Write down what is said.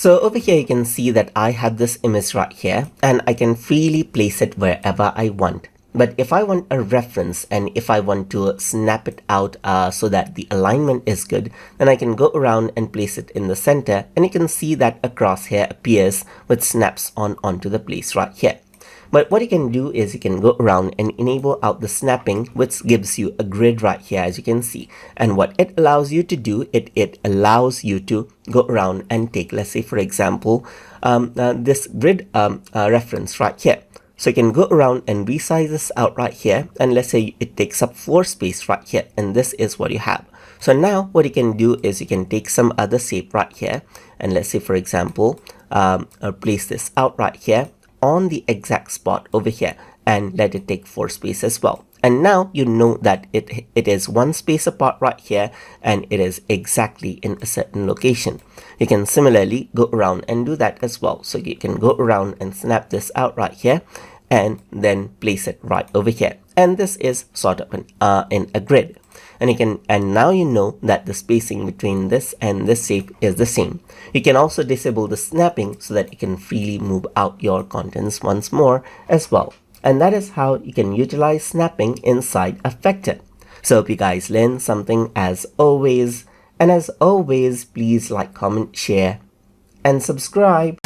So over here you can see that I have this image right here and I can freely place it wherever I want. But if I want a reference and if I want to snap it out so that the alignment is good, then I can go around and place it in the center, and you can see that a crosshair appears which snaps onto the place right here. But what you can do is you can go around and enable out the snapping, which gives you a grid right here, as you can see. And what it allows you to do, it allows you to go around and take, let's say for example, this grid reference right here. So you can go around and resize this out right here, and let's say it takes up 4 space right here, and this is what you have. So now what you can do is you can take some other shape right here, and let's say for example, place this out right here on the exact spot over here and let it take 4 space as well. And now you know that it is 1 space apart right here and it is exactly in a certain location. You can similarly go around and do that as well. So you can go around and snap this out right here and then place it right over here. And this is sort of in a grid. And now you know that the spacing between this and this shape is the same. You can also disable the snapping so that you can freely move out your contents once more as well. And that is how you can utilize snapping inside a vector. So hope you guys learned something as always. And as always, please like, comment, share, and subscribe.